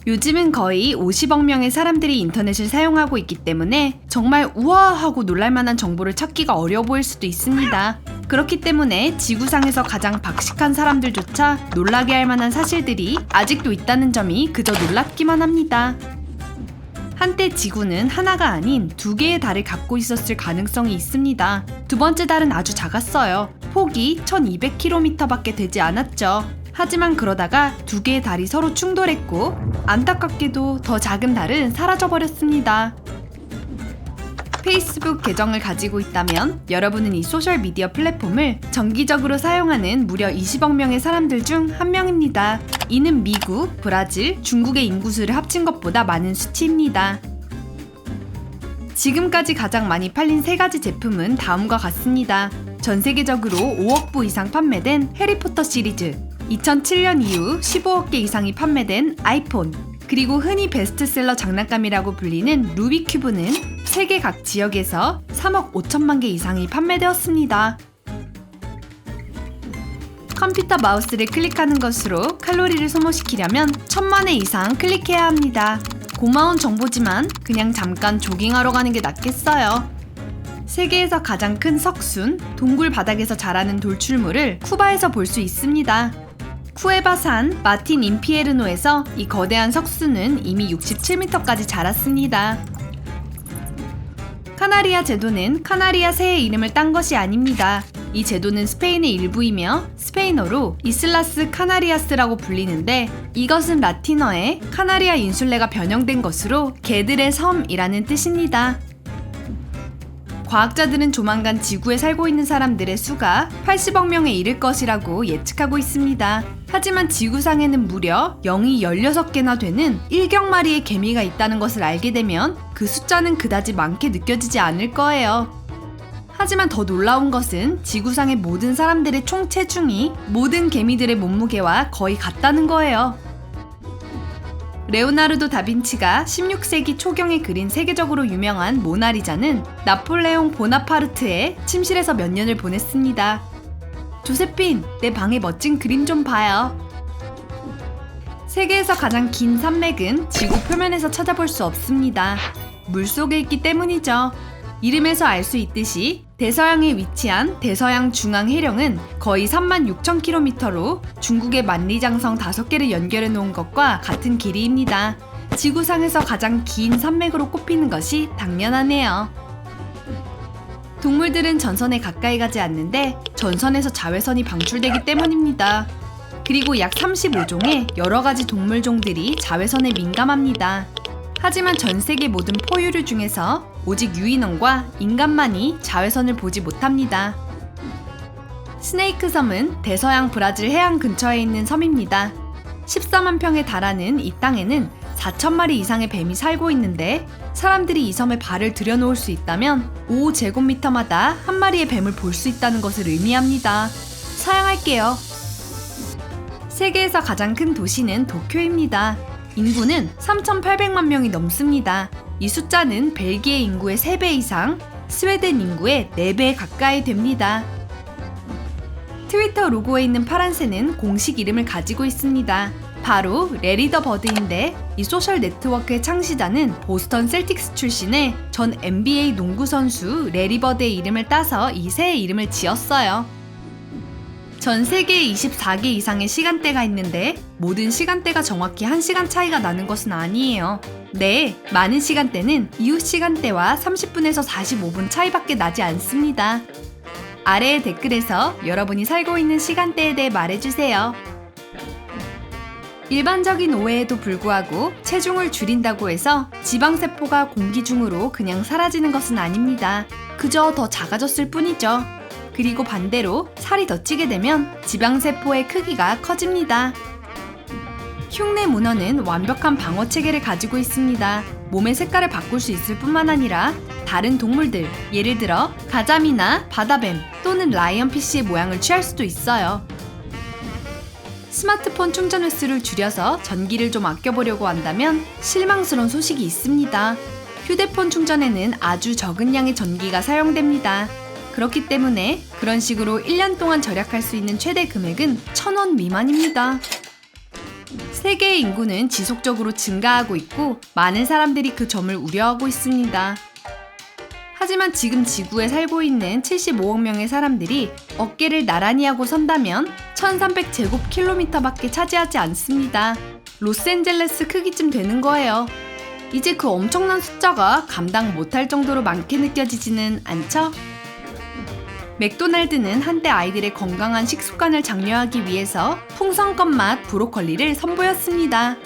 요즘은 거의 50억 명의 사람들이 인터넷을 사용하고 있기 때문에 정말 우와하고 놀랄만한 정보를 찾기가 어려워 보일 수도 있습니다. 그렇기 때문에 지구상에서 가장 박식한 사람들조차 놀라게 할 만한 사실들이 아직도 있다는 점이 그저 놀랍기만 합니다. 한때 지구는 하나가 아닌 2개의 달을 갖고 있었을 가능성이 있습니다. 두 번째 달은 아주 작았어요. 폭이 1200km밖에 되지 않았죠. 하지만 그러다가 2개의 달이 서로 충돌했고 안타깝게도 더 작은 달은 사라져버렸습니다. 페이스북 계정을 가지고 있다면 여러분은 이 소셜미디어 플랫폼을 정기적으로 사용하는 무려 20억 명의 사람들 중 한 명입니다. 이는 미국, 브라질, 중국의 인구수를 합친 것보다 많은 수치입니다. 지금까지 가장 많이 팔린 3가지 제품은 다음과 같습니다. 전 세계적으로 5억 부 이상 판매된 해리포터 시리즈, 2007년 이후 15억 개 이상이 판매된 아이폰, 그리고 흔히 베스트셀러 장난감이라고 불리는 루빅큐브는 세계 각 지역에서 3억 5천만 개 이상이 판매되었습니다. 컴퓨터 마우스를 클릭하는 것으로 칼로리를 소모시키려면 1000만 회 이상 클릭해야 합니다. 고마운 정보지만 그냥 잠깐 조깅하러 가는 게 낫겠어요. 세계에서 가장 큰 석순, 동굴 바닥에서 자라는 돌출물을 쿠바에서 볼 수 있습니다. 쿠에바산 마틴 인피에르노에서 이 거대한 석순은 이미 67m까지 자랐습니다. 카나리아 제도는 카나리아 새의 이름을 딴 것이 아닙니다. 이 제도는 스페인의 일부이며 스페인어로 이슬라스 카나리아스라고 불리는데 이것은 라틴어에 카나리아 인슐레가 변형된 것으로 개들의 섬이라는 뜻입니다. 과학자들은 조만간 지구에 살고 있는 사람들의 수가 80억 명에 이를 것이라고 예측하고 있습니다. 하지만 지구상에는 무려 0이 16개나 되는 1격마리의 개미가 있다는 것을 알게 되면 그 숫자는 그다지 많게 느껴지지 않을 거예요. 하지만 더 놀라운 것은 지구상의 모든 사람들의 총 체중이 모든 개미들의 몸무게와 거의 같다는 거예요. 레오나르도 다빈치가 16세기 초경에 그린 세계적으로 유명한 모나리자는 나폴레옹 보나파르트의 침실에서 몇 년을 보냈습니다. 조세핀, 내 방의 멋진 그림 좀 봐요. 세계에서 가장 긴 산맥은 지구 표면에서 찾아볼 수 없습니다. 물속에 있기 때문이죠. 이름에서 알 수 있듯이 대서양에 위치한 대서양 중앙 해령은 거의 36,000km로 중국의 만리장성 5개를 연결해 놓은 것과 같은 길이입니다. 지구상에서 가장 긴 산맥으로 꼽히는 것이 당연하네요. 동물들은 전선에 가까이 가지 않는데 전선에서 자외선이 방출되기 때문입니다. 그리고 약 35종의 여러 가지 동물종들이 자외선에 민감합니다. 하지만 전 세계 모든 포유류 중에서 오직 유인원과 인간만이 자외선을 보지 못합니다. 스네이크 섬은 대서양 브라질 해안 근처에 있는 섬입니다. 14만 평에 달하는 이 땅에는 4,000마리 이상의 뱀이 살고 있는데 사람들이 이 섬에 발을 들여놓을 수 있다면 5제곱미터마다 한 마리의 뱀을 볼 수 있다는 것을 의미합니다. 사양할게요. 세계에서 가장 큰 도시는 도쿄입니다. 인구는 3,800만 명이 넘습니다. 이 숫자는 벨기에 인구의 3배 이상, 스웨덴 인구의 4배 가까이 됩니다. 트위터 로고에 있는 파란 새는 공식 이름을 가지고 있습니다. 바로 레리 더 버드인데 이 소셜 네트워크의 창시자는 보스턴 셀틱스 출신의 전 NBA 농구 선수 레리 버드의 이름을 따서 이 새의 이름을 지었어요. 전 세계에 24개 이상의 시간대가 있는데 모든 시간대가 정확히 1시간 차이가 나는 것은 아니에요. 네, 많은 시간대는 이웃 시간대와 30분에서 45분 차이밖에 나지 않습니다. 아래의 댓글에서 여러분이 살고 있는 시간대에 대해 말해주세요. 일반적인 오해에도 불구하고 체중을 줄인다고 해서 지방세포가 공기 중으로 그냥 사라지는 것은 아닙니다. 그저 더 작아졌을 뿐이죠. 그리고 반대로 살이 더 찌게 되면 지방세포의 크기가 커집니다. 흉내 문어는 완벽한 방어 체계를 가지고 있습니다. 몸의 색깔을 바꿀 수 있을 뿐만 아니라 다른 동물들, 예를 들어 가자미나 바다뱀 또는 라이언피쉬의 모양을 취할 수도 있어요. 스마트폰 충전 횟수를 줄여서 전기를 좀 아껴보려고 한다면 실망스러운 소식이 있습니다. 휴대폰 충전에는 아주 적은 양의 전기가 사용됩니다. 그렇기 때문에 그런 식으로 1년 동안 절약할 수 있는 최대 금액은 1,000원 미만입니다. 세계의 인구는 지속적으로 증가하고 있고 많은 사람들이 그 점을 우려하고 있습니다. 하지만 지금 지구에 살고 있는 75억 명의 사람들이 어깨를 나란히 하고 선다면 1300제곱킬로미터밖에 차지하지 않습니다. 로스앤젤레스 크기쯤 되는 거예요. 이제 그 엄청난 숫자가 감당 못할 정도로 많게 느껴지지는 않죠? 맥도날드는 한때 아이들의 건강한 식습관을 장려하기 위해서 풍선껌 맛 브로콜리를 선보였습니다.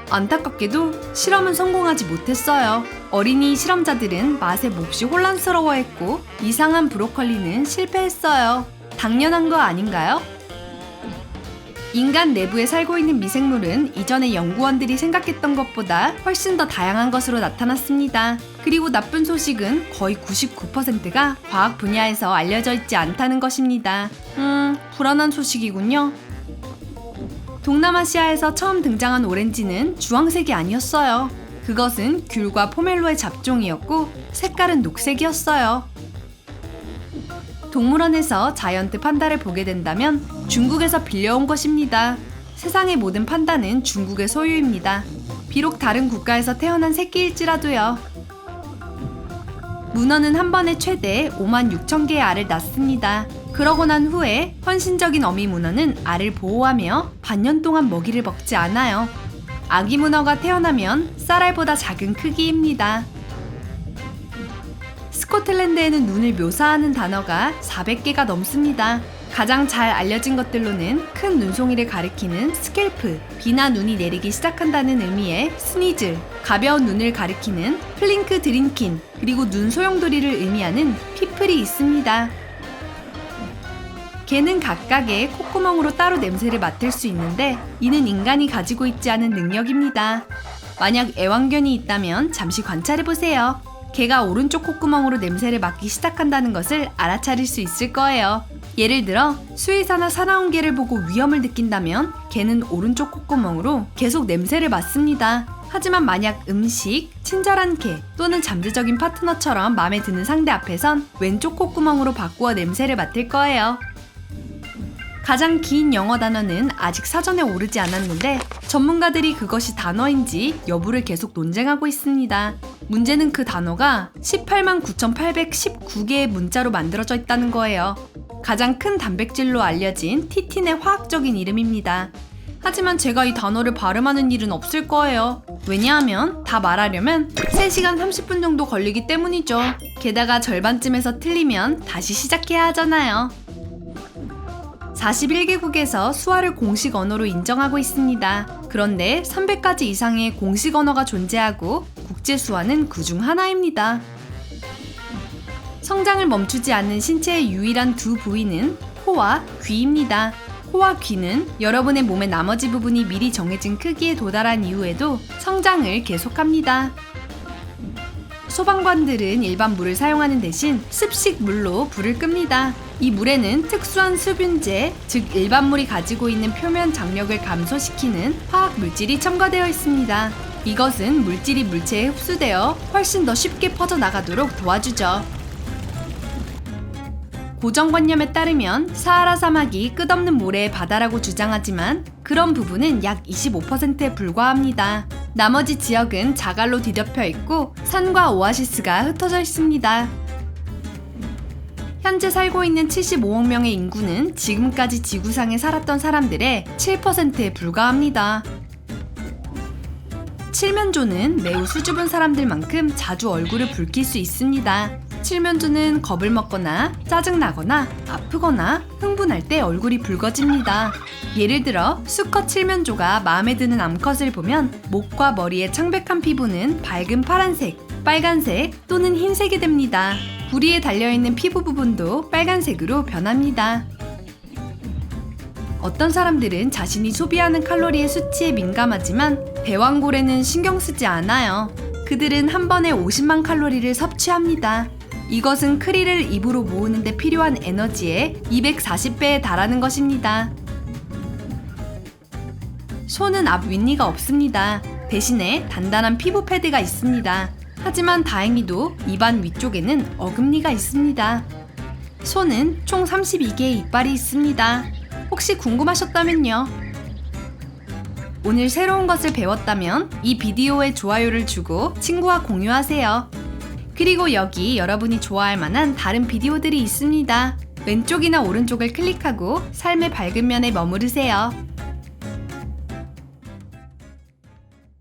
안타깝게도 실험은 성공하지 못했어요. 어린이 실험자들은 맛에 몹시 혼란스러워했고 이상한 브로콜리는 실패했어요. 당연한 거 아닌가요? 인간 내부에 살고 있는 미생물은 이전에 연구원들이 생각했던 것보다 훨씬 더 다양한 것으로 나타났습니다. 그리고 나쁜 소식은 거의 99%가 과학 분야에서 알려져 있지 않다는 것입니다. 불안한 소식이군요. 동남아시아에서 처음 등장한 오렌지는 주황색이 아니었어요. 그것은 귤과 포멜로의 잡종이었고 색깔은 녹색이었어요. 동물원에서 자이언트 판다를 보게 된다면 중국에서 빌려온 것입니다. 세상의 모든 판다는 중국의 소유입니다. 비록 다른 국가에서 태어난 새끼일지라도요. 문어는 한 번에 최대 56,000개의 알을 낳습니다. 그러고 난 후에 헌신적인 어미 문어는 알을 보호하며 반년 동안 먹이를 먹지 않아요. 아기 문어가 태어나면 쌀알보다 작은 크기입니다. 스코틀랜드에는 눈을 묘사하는 단어가 400개가 넘습니다. 가장 잘 알려진 것들로는 큰 눈송이를 가리키는 스켈프, 비나 눈이 내리기 시작한다는 의미의 스니즐, 가벼운 눈을 가리키는 플링크 드린킨, 그리고 눈 소용돌이를 의미하는 피플이 있습니다. 개는 각각의 콧구멍으로 따로 냄새를 맡을 수 있는데 이는 인간이 가지고 있지 않은 능력입니다. 만약 애완견이 있다면 잠시 관찰해보세요. 개가 오른쪽 콧구멍으로 냄새를 맡기 시작한다는 것을 알아차릴 수 있을 거예요. 예를 들어 수의사나 사나운 개를 보고 위험을 느낀다면 개는 오른쪽 콧구멍으로 계속 냄새를 맡습니다. 하지만 만약 음식, 친절한 개 또는 잠재적인 파트너처럼 마음에 드는 상대 앞에선 왼쪽 콧구멍으로 바꾸어 냄새를 맡을 거예요. 가장 긴 영어 단어는 아직 사전에 오르지 않았는데 전문가들이 그것이 단어인지 여부를 계속 논쟁하고 있습니다. 문제는 그 단어가 189,819개의 문자로 만들어져 있다는 거예요. 가장 큰 단백질로 알려진 티틴의 화학적인 이름입니다. 하지만 제가 이 단어를 발음하는 일은 없을 거예요. 왜냐하면 다 말하려면 3시간 30분 정도 걸리기 때문이죠. 게다가 절반쯤에서 틀리면 다시 시작해야 하잖아요. 41개국에서 수화를 공식 언어로 인정하고 있습니다. 그런데 300가지 이상의 공식 언어가 존재하고 국제 수화는 그중 하나입니다. 성장을 멈추지 않는 신체의 유일한 두 부위는 코와 귀입니다. 코와 귀는 여러분의 몸의 나머지 부분이 미리 정해진 크기에 도달한 이후에도 성장을 계속합니다. 소방관들은 일반 물을 사용하는 대신 습식 물로 불을 끕니다. 이 물에는 특수한 수분제, 즉 일반 물이 가지고 있는 표면 장력을 감소시키는 화학 물질이 첨가되어 있습니다. 이것은 물질이 물체에 흡수되어 훨씬 더 쉽게 퍼져나가도록 도와주죠. 고정관념에 따르면 사하라 사막이 끝없는 모래의 바다라고 주장하지만 그런 부분은 약 25%에 불과합니다. 나머지 지역은 자갈로 뒤덮여 있고 산과 오아시스가 흩어져 있습니다. 현재 살고 있는 75억 명의 인구는 지금까지 지구상에 살았던 사람들의 7%에 불과합니다. 칠면조는 매우 수줍은 사람들만큼 자주 얼굴을 붉힐 수 있습니다. 칠면조는 겁을 먹거나 짜증나거나 아프거나 흥분할 때 얼굴이 붉어집니다. 예를 들어 수컷 칠면조가 마음에 드는 암컷을 보면 목과 머리의 창백한 피부는 밝은 파란색, 빨간색 또는 흰색이 됩니다. 부리에 달려있는 피부 부분도 빨간색으로 변합니다. 어떤 사람들은 자신이 소비하는 칼로리의 수치에 민감하지만 대왕고래는 신경 쓰지 않아요. 그들은 한 번에 50만 칼로리를 섭취합니다. 이것은 크릴을 입으로 모으는 데 필요한 에너지의 240배에 달하는 것입니다. 소는 앞 윗니가 없습니다. 대신에 단단한 피부 패드가 있습니다. 하지만 다행히도 입안 위쪽에는 어금니가 있습니다. 소는 총 32개의 이빨이 있습니다. 혹시 궁금하셨다면요. 오늘 새로운 것을 배웠다면 이 비디오에 좋아요를 주고 친구와 공유하세요. 그리고 여기 여러분이 좋아할 만한 다른 비디오들이 있습니다. 왼쪽이나 오른쪽을 클릭하고 삶의 밝은 면에 머무르세요.